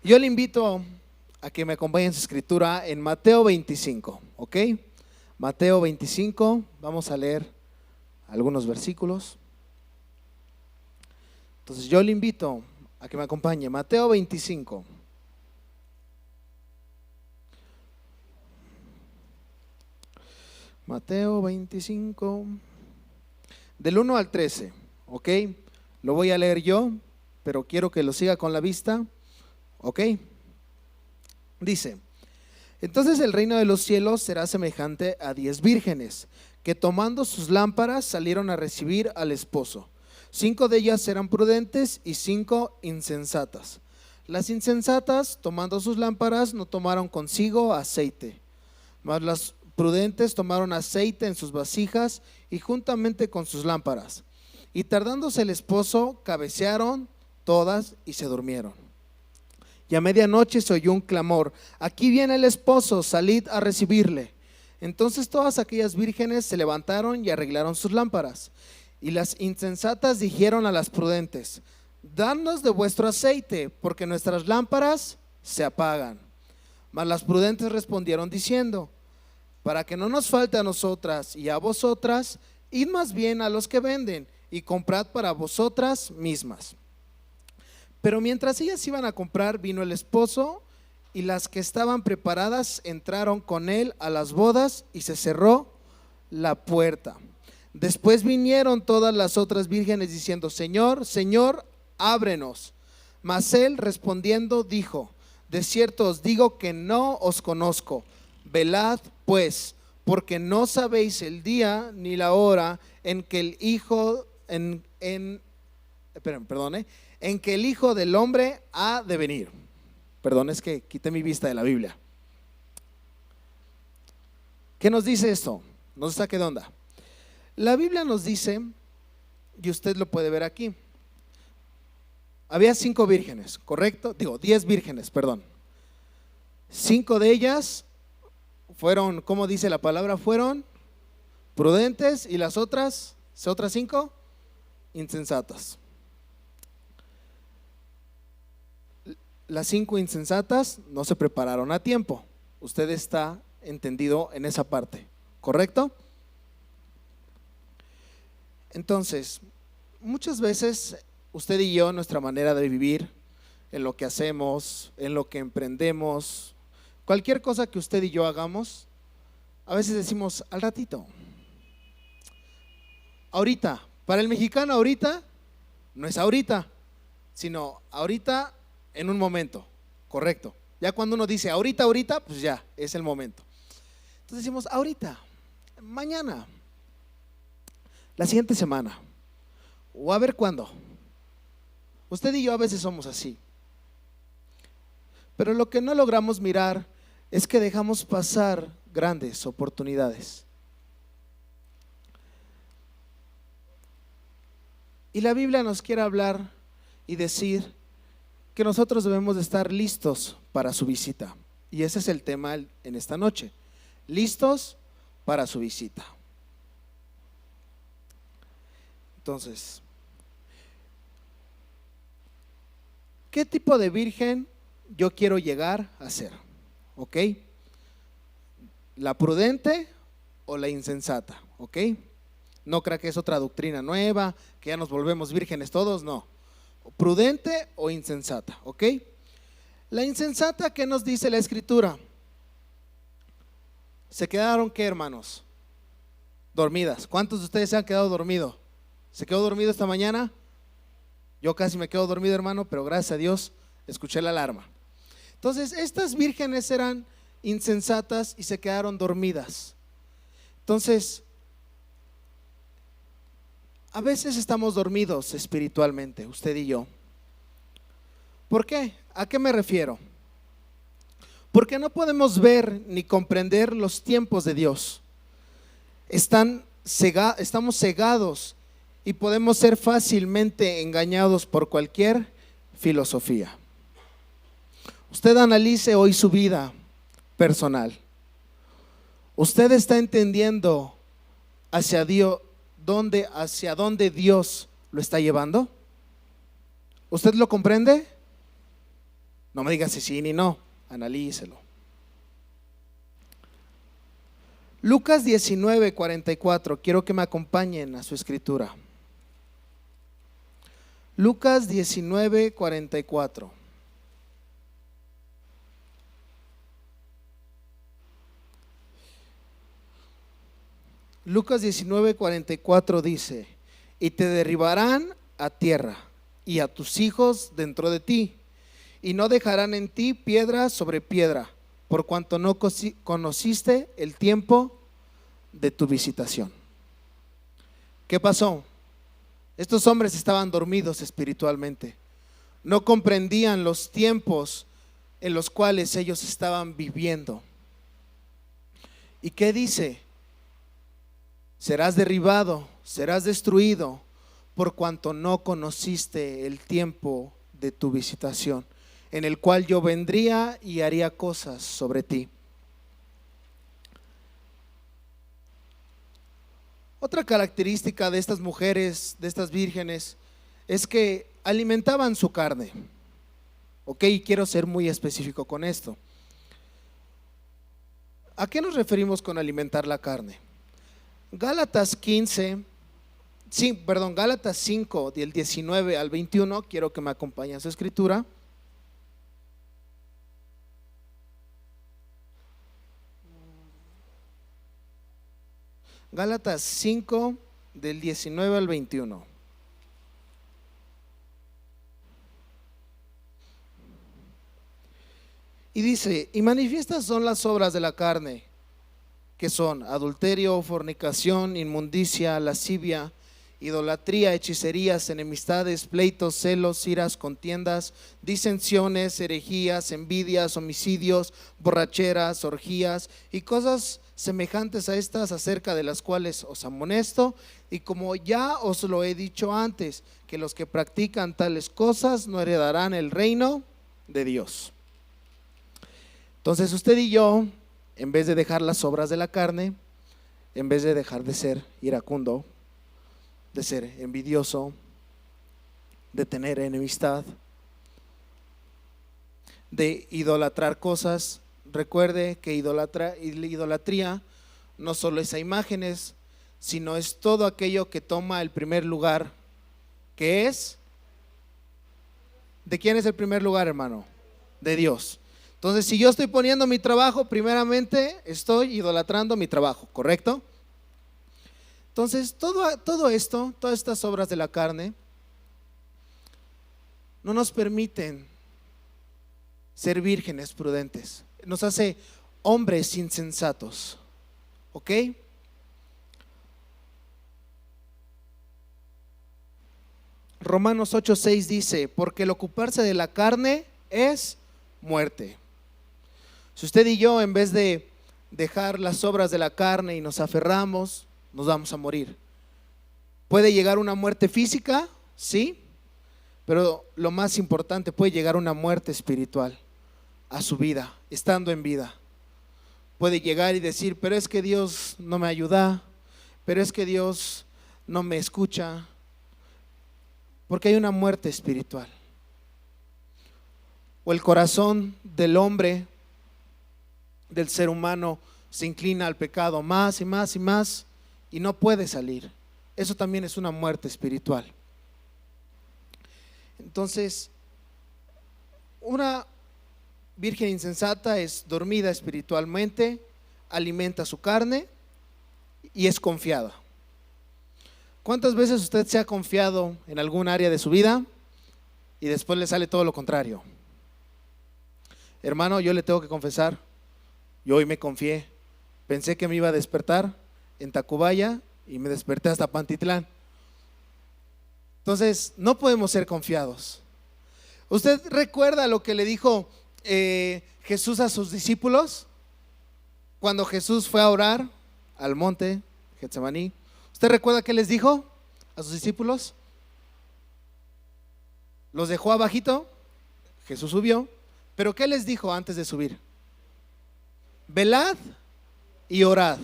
Yo le invito a que me acompañe en su escritura en Mateo 25, ¿ok? Mateo 25, vamos a leer algunos versículos. Entonces yo le invito a que me acompañe. Mateo 25. Mateo 25, del 1 al 13, ¿ok? Lo voy a leer yo, pero quiero que lo siga con la vista, ¿ok? Dice: entonces el reino de los cielos será semejante a 10 vírgenes, que tomando sus lámparas salieron a recibir al esposo. 5 de ellas eran prudentes y 5 insensatas. Las insensatas, tomando sus lámparas, no tomaron consigo aceite, mas las prudentes tomaron aceite en sus vasijas y juntamente con sus lámparas. Y tardándose el esposo, cabecearon todas y se durmieron. Y a medianoche se oyó un clamor: aquí viene el esposo, salid a recibirle. Entonces todas aquellas vírgenes se levantaron y arreglaron sus lámparas. Y las insensatas dijeron a las prudentes: dadnos de vuestro aceite, porque nuestras lámparas se apagan. Mas las prudentes respondieron diciendo: para que no nos falte a nosotras y a vosotras, id más bien a los que venden y comprad para vosotras mismas. Pero mientras ellas iban a comprar, vino el esposo, y las que estaban preparadas entraron con él a las bodas, y se cerró la puerta. Después vinieron todas las otras vírgenes diciendo: Señor, Señor, ábrenos. Mas él respondiendo dijo: de cierto os digo que no os conozco. Velad pues, porque no sabéis el día ni la hora en que el Hijo en que el Hijo del Hombre ha de venir. Perdón, es que quité mi vista de la Biblia. ¿Qué nos dice esto? No se saque de onda. La Biblia nos dice, y usted lo puede ver aquí, había 5 vírgenes, ¿correcto? 10 vírgenes, perdón. 5 de ellas fueron, ¿cómo dice la palabra? Fueron prudentes, y las otras 5, insensatas. Las 5 insensatas no se prepararon a tiempo. Usted está entendido en esa parte, ¿correcto? Entonces, muchas veces usted y yo, nuestra manera de vivir, en lo que hacemos, en lo que emprendemos, cualquier cosa que usted y yo hagamos, a veces decimos al ratito, ahorita. Para el mexicano ahorita no es ahorita, sino ahorita en un momento, correcto. Ya cuando uno dice ahorita, pues ya es el momento. Entonces decimos ahorita, mañana, la siguiente semana, o a ver cuándo. Usted y yo a veces somos así. Pero lo que no logramos mirar es que dejamos pasar grandes oportunidades. Y la Biblia nos quiere hablar y decir que nosotros debemos de estar listos para su visita. Y ese es el tema en esta noche: listos para su visita. Entonces, ¿qué tipo de virgen yo quiero llegar a ser? ¿Ok? ¿La prudente o la insensata? ¿Ok? No crea que es otra doctrina nueva, que ya nos volvemos vírgenes todos, no. Prudente o insensata, ¿ok? La insensata, ¿qué nos dice la escritura? ¿Se quedaron qué, hermanos? Dormidas. ¿Cuántos de ustedes se han quedado dormidos? ¿Se quedó dormido esta mañana? Yo casi me quedo dormido, hermano, pero gracias a Dios escuché la alarma. Entonces, estas vírgenes eran insensatas y se quedaron dormidas. Entonces, a veces estamos dormidos espiritualmente, usted y yo. ¿Por qué? ¿A qué me refiero? Porque no podemos ver ni comprender los tiempos de Dios. Estamos cegados y podemos ser fácilmente engañados por cualquier filosofía. Usted analice hoy su vida personal. ¿Usted está entendiendo hacia dónde Dios lo está llevando? ¿Usted lo comprende? No me digas si sí ni no, analícelo. Lucas 19:44, quiero que me acompañen a su escritura. Lucas 19:44. Lucas 19:44 dice: y te derribarán a tierra y a tus hijos dentro de ti, y no dejarán en ti piedra sobre piedra, por cuanto no conociste el tiempo de tu visitación. ¿Qué pasó? Estos hombres estaban dormidos espiritualmente, no comprendían los tiempos en los cuales ellos estaban viviendo. ¿Y qué dice? Serás derribado, serás destruido, por cuanto no conociste el tiempo de tu visitación, en el cual yo vendría y haría cosas sobre ti. Otra característica de estas mujeres, de estas vírgenes, es que alimentaban su carne. Ok, quiero ser muy específico con esto. ¿A qué nos referimos con alimentar la carne? Gálatas 5, del 19 al 21, quiero que me acompañe a su escritura. Gálatas 5, del 19 al 21. Y dice: y manifiestas son las obras de la carne, que son adulterio, fornicación, inmundicia, lascivia, idolatría, hechicerías, enemistades, pleitos, celos, iras, contiendas, disensiones, herejías, envidias, homicidios, borracheras, orgías y cosas semejantes a estas, acerca de las cuales os amonesto, y como ya os lo he dicho antes, que los que practican tales cosas no heredarán el reino de Dios. Entonces usted y yo, en vez de dejar las obras de la carne, en vez de dejar de ser iracundo, de ser envidioso, de tener enemistad, de idolatrar cosas, recuerde que idolatría no solo es a imágenes, sino es todo aquello que toma el primer lugar, que es, ¿de quién es el primer lugar, hermano? De Dios. Entonces, si yo estoy poniendo mi trabajo, primeramente estoy idolatrando mi trabajo, ¿correcto? Entonces, todo esto, todas estas obras de la carne, no nos permiten ser vírgenes prudentes, nos hace hombres insensatos, ¿ok? Romanos 8:6 dice: porque el ocuparse de la carne es muerte. Si usted y yo, en vez de dejar las obras de la carne y nos aferramos, nos vamos a morir. Puede llegar una muerte física, sí, pero lo más importante, puede llegar una muerte espiritual a su vida, estando en vida. Puede llegar y decir: pero es que Dios no me ayuda, pero es que Dios no me escucha, porque hay una muerte espiritual. O el corazón del hombre, del ser humano, se inclina al pecado más y más y más, y no puede salir. Eso también es una muerte espiritual. Entonces, una virgen insensata es dormida espiritualmente, alimenta su carne y es confiada. ¿Cuántas veces usted se ha confiado en algún área de su vida y después le sale todo lo contrario? Hermano, yo le tengo que confesar, yo hoy me confié, pensé que me iba a despertar en Tacubaya y me desperté hasta Pantitlán. Entonces, no podemos ser confiados. ¿Usted recuerda lo que le dijo Jesús a sus discípulos cuando Jesús fue a orar al monte Getsemaní? ¿Usted recuerda qué les dijo a sus discípulos? Los dejó abajito, Jesús subió, pero ¿qué les dijo antes de subir? Velad y orad.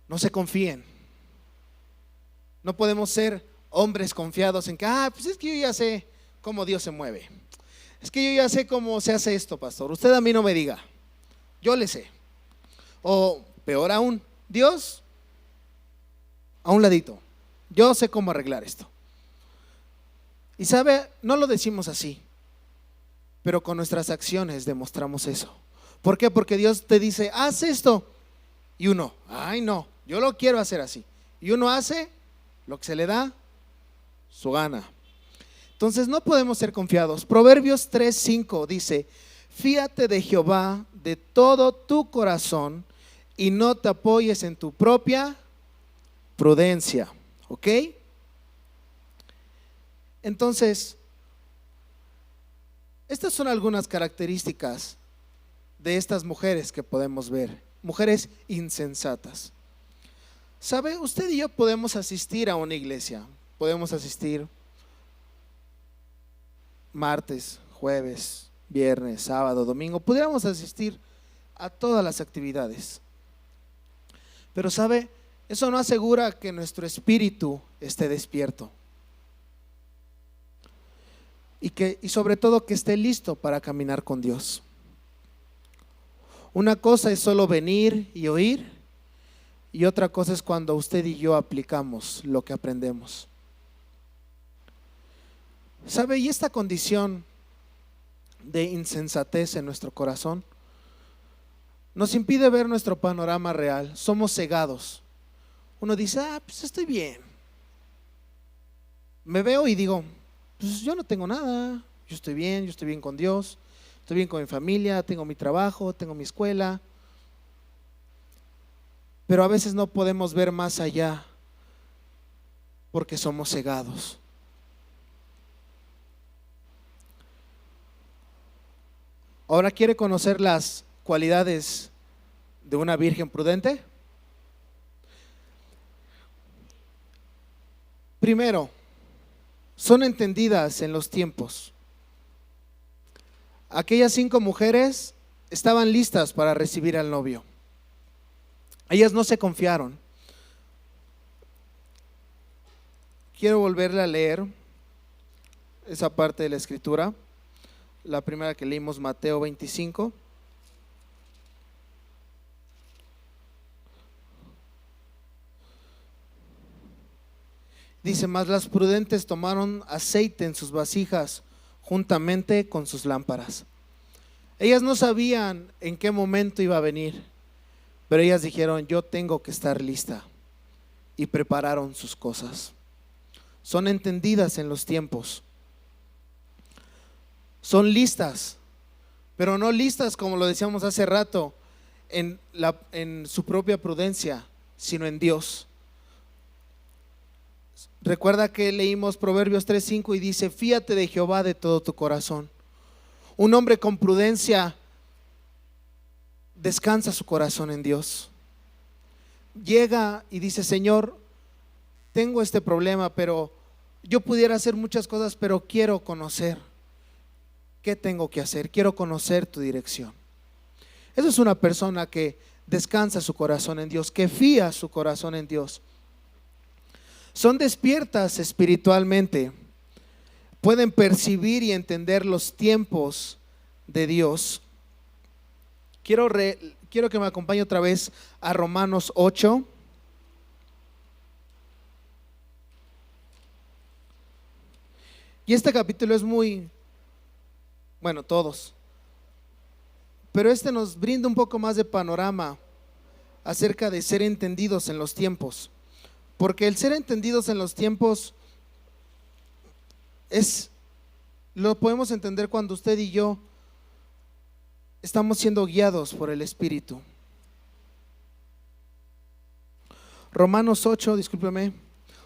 No se confíen. No podemos ser hombres confiados en que, pues es que yo ya sé cómo Dios se mueve. Es que yo ya sé cómo se hace esto, pastor. Usted a mí no me diga, yo le sé. O peor aún, Dios, a un ladito, yo sé cómo arreglar esto. Y sabe, no lo decimos así, pero con nuestras acciones demostramos eso. ¿Por qué? Porque Dios te dice, haz esto. Y uno, ay no, yo lo quiero hacer así. Y uno hace lo que se le da su gana. Entonces no podemos ser confiados. Proverbios 3:5 dice, fíate de Jehová de todo tu corazón y no te apoyes en tu propia prudencia. ¿Ok? Entonces, estas son algunas características de estas mujeres que podemos ver, mujeres insensatas. ¿Sabe? Usted y yo podemos asistir a una iglesia, podemos asistir martes, jueves, viernes, sábado, domingo, pudiéramos asistir a todas las actividades. Pero ¿sabe? Eso no asegura que nuestro espíritu esté despierto. Y sobre todo que esté listo para caminar con Dios. Una cosa es solo venir y oír, y otra cosa es cuando usted y yo aplicamos lo que aprendemos. ¿Sabe? Y esta condición de insensatez en nuestro corazón nos impide ver nuestro panorama real. Somos cegados. Uno dice, pues estoy bien. Me veo y digo, pues yo no tengo nada, yo estoy bien con Dios, estoy bien con mi familia, tengo mi trabajo, tengo mi escuela. Pero a veces no podemos ver más allá porque somos cegados. Ahora, ¿quiere conocer las cualidades de una virgen prudente? Primero, son entendidas en los tiempos. Aquellas 5 mujeres estaban listas para recibir al novio. Ellas no se confiaron. Quiero volverle a leer esa parte de la escritura, la primera que leímos, Mateo 25. Dice, mas las prudentes tomaron aceite en sus vasijas juntamente con sus lámparas. Ellas no sabían en qué momento iba a venir, pero ellas dijeron, yo tengo que estar lista, y prepararon sus cosas. Son entendidas en los tiempos. Son listas, pero no listas como lo decíamos hace rato, en su propia prudencia, sino en Dios. Recuerda que leímos Proverbios 3:5 y dice, fíate de Jehová de todo tu corazón. Un hombre con prudencia descansa su corazón en Dios. Llega y dice, Señor, tengo este problema, pero yo pudiera hacer muchas cosas, pero quiero conocer qué tengo que hacer, quiero conocer tu dirección. Esa es una persona que descansa su corazón en Dios, que fía su corazón en Dios. Son despiertas espiritualmente, pueden percibir y entender los tiempos de Dios. Quiero que me acompañe otra vez a Romanos 8. Y este capítulo es muy, bueno, todos, pero este nos brinda un poco más de panorama acerca de ser entendidos en los tiempos. Porque el ser entendidos en los tiempos lo podemos entender cuando usted y yo estamos siendo guiados por el Espíritu. Romanos 8, discúlpeme,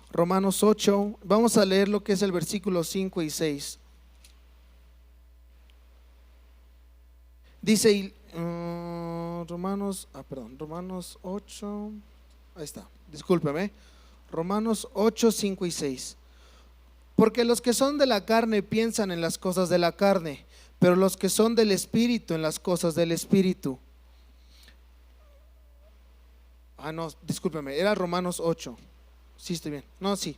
Romanos 8, vamos a leer lo que es el versículo 5 y 6. Dice Romanos 8, ahí está, discúlpeme. Romanos 8, 5 y 6. Porque los que son de la carne piensan en las cosas de la carne, pero los que son del Espíritu en las cosas del Espíritu. No, discúlpeme, era Romanos 8. Sí, estoy bien. No, sí.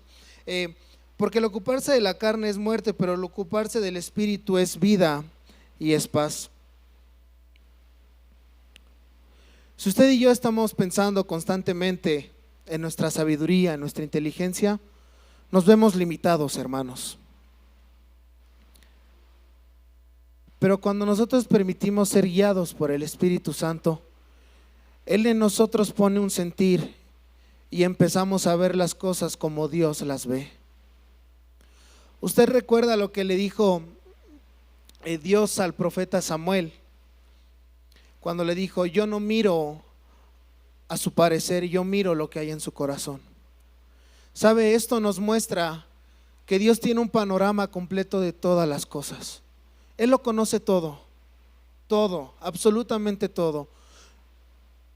Porque el ocuparse de la carne es muerte, pero el ocuparse del espíritu es vida y es paz. Si usted y yo estamos pensando constantemente en nuestra sabiduría, en nuestra inteligencia, nos vemos limitados, hermanos. Pero cuando nosotros permitimos ser guiados por el Espíritu Santo, Él en nosotros pone un sentir y empezamos a ver las cosas como Dios las ve. Usted recuerda lo que le dijo Dios al profeta Samuel, cuando le dijo: yo no miro a su parecer, yo miro lo que hay en su corazón. ¿Sabe? Esto nos muestra que Dios tiene un panorama completo de todas las cosas. Él lo conoce todo, todo, absolutamente todo,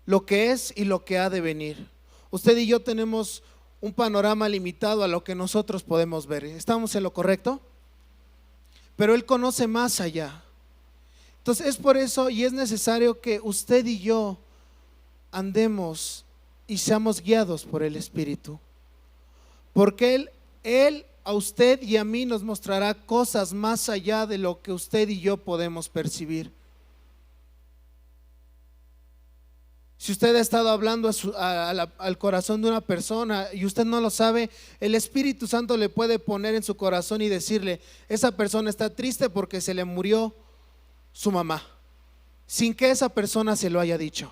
lo que es y lo que ha de venir. Usted y yo tenemos un panorama limitado a lo que nosotros podemos ver. ¿Estamos en lo correcto? Pero Él conoce más allá. Entonces es por eso y es necesario que usted y yo andemos y seamos guiados por el Espíritu. Porque Él a usted y a mí nos mostrará cosas más allá de lo que usted y yo podemos percibir. Si usted ha estado hablando al corazón de una persona y usted no lo sabe, el Espíritu Santo le puede poner en su corazón y decirle: esa persona está triste porque se le murió su mamá, sin que esa persona se lo haya dicho.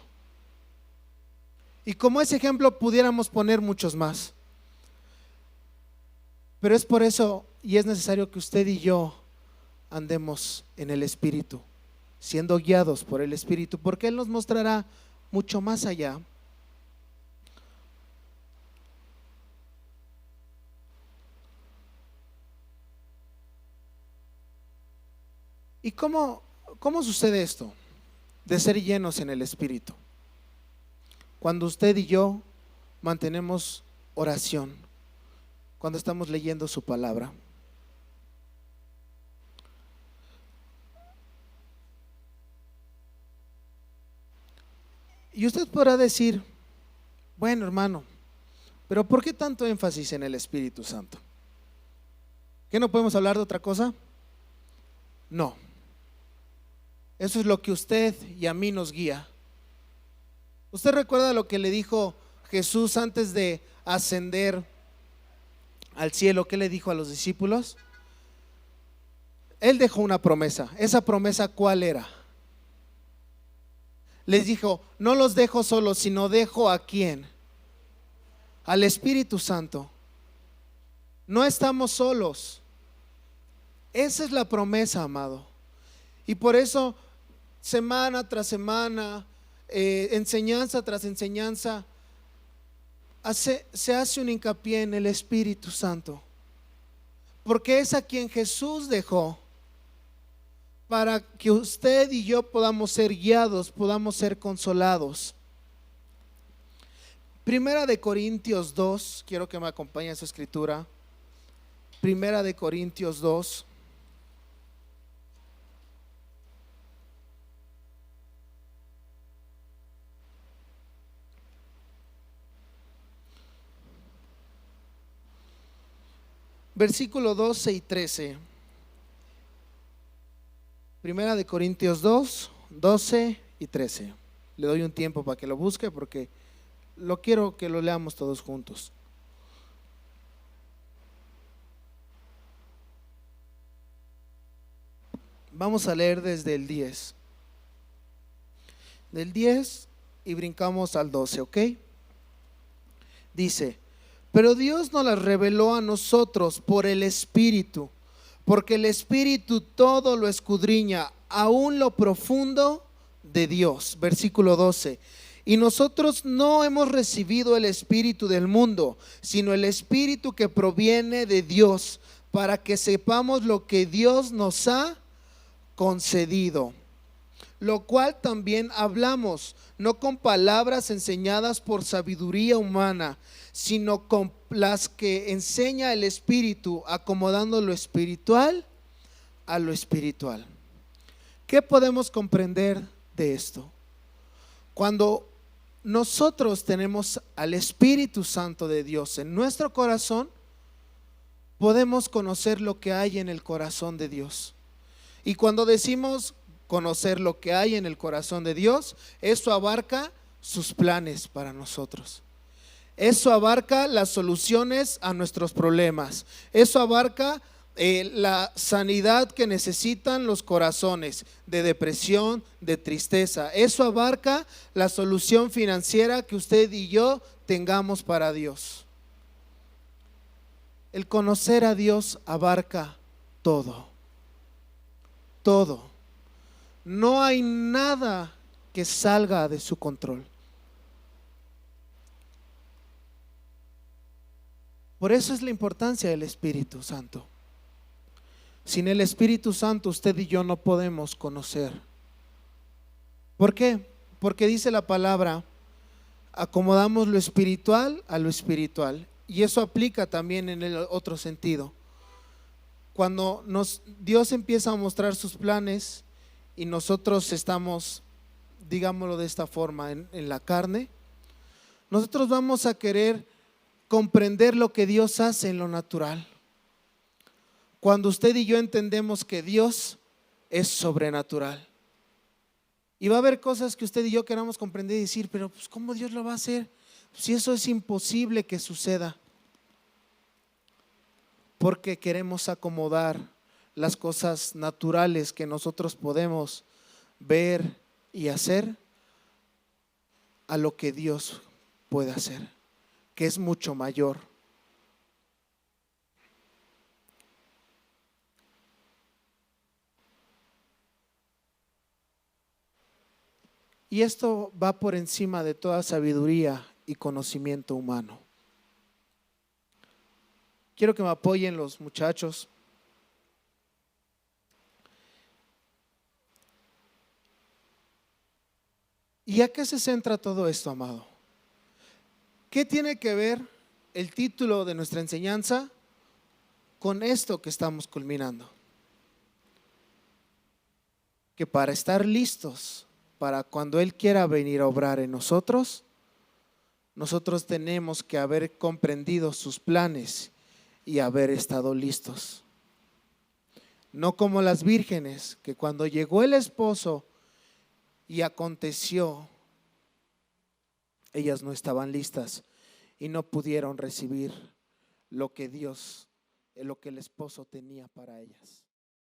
Y como ese ejemplo pudiéramos poner muchos más. Pero es por eso y es necesario que usted y yo andemos en el Espíritu, siendo guiados por el Espíritu, porque Él nos mostrará mucho más allá. ¿Y cómo sucede esto de ser llenos en el Espíritu? Cuando usted y yo mantenemos oración, cuando estamos leyendo su palabra. Y usted podrá decir: bueno, hermano, pero ¿por qué tanto énfasis en el Espíritu Santo? ¿Qué no podemos hablar de otra cosa? No. Eso es lo que usted y a mí nos guía. ¿Usted recuerda lo que le dijo Jesús antes de ascender al cielo? ¿Qué le dijo a los discípulos? Él dejó una promesa. ¿Esa promesa cuál era? Les dijo: no los dejo solos, sino dejo ¿a quién? Al Espíritu Santo. No estamos solos. Esa es la promesa, amado. Y por eso semana tras semana, enseñanza tras enseñanza, se hace un hincapié en el Espíritu Santo, porque es a quien Jesús dejó para que usted y yo podamos ser guiados, podamos ser consolados. Primera de Corintios 2, quiero que me acompañe a su escritura. Primera de Corintios 2. Versículo 12 y 13. Primera de Corintios 2, 12 y 13. Le doy un tiempo para que lo busque porque quiero que lo leamos todos juntos. Vamos a leer desde el 10. Del 10 y brincamos al 12, ¿ok? Dice: pero Dios nos las reveló a nosotros por el Espíritu, porque el Espíritu todo lo escudriña, aún lo profundo de Dios. Versículo 12. Y nosotros no hemos recibido el espíritu del mundo, sino el Espíritu que proviene de Dios, para que sepamos lo que Dios nos ha concedido, lo cual también hablamos, no con palabras enseñadas por sabiduría humana, sino con las que enseña el Espíritu, acomodando lo espiritual a lo espiritual. ¿Qué podemos comprender de esto? Cuando nosotros tenemos al Espíritu Santo de Dios en nuestro corazón, podemos conocer lo que hay en el corazón de Dios. Y cuando decimos conocer lo que hay en el corazón de Dios, eso abarca sus planes para nosotros. Eso abarca las soluciones a nuestros problemas. Eso abarca la sanidad que necesitan los corazones de depresión, de tristeza. Eso abarca la solución financiera que usted y yo tengamos para Dios. El conocer a Dios abarca todo. Todo. No hay nada que salga de su control. Por eso es la importancia del Espíritu Santo. Sin el Espíritu Santo usted y yo no podemos conocer. ¿Por qué? Porque dice la palabra, acomodamos lo espiritual a lo espiritual. Y eso aplica también en el otro sentido. Cuando Dios empieza a mostrar sus planes y nosotros estamos, digámoslo de esta forma, en la carne, nosotros vamos a querer comprender lo que Dios hace en lo natural. Cuando usted y yo entendemos que Dios es sobrenatural. Y va a haber cosas que usted y yo queramos comprender y decir, pero pues ¿cómo Dios lo va a hacer? Si eso es imposible que suceda. Porque queremos acomodar las cosas naturales que nosotros podemos ver y hacer a lo que Dios puede hacer, que es mucho mayor. Y esto va por encima de toda sabiduría y conocimiento humano. Quiero que me apoyen los muchachos. ¿Y a qué se centra todo esto, amado? ¿Qué tiene que ver el título de nuestra enseñanza con esto que estamos culminando? Que para estar listos para cuando Él quiera venir a obrar en nosotros, nosotros tenemos que haber comprendido sus planes y haber estado listos. No como las vírgenes, que cuando llegó el esposo y aconteció, ellas no estaban listas y no pudieron recibir lo que el esposo tenía para ellas.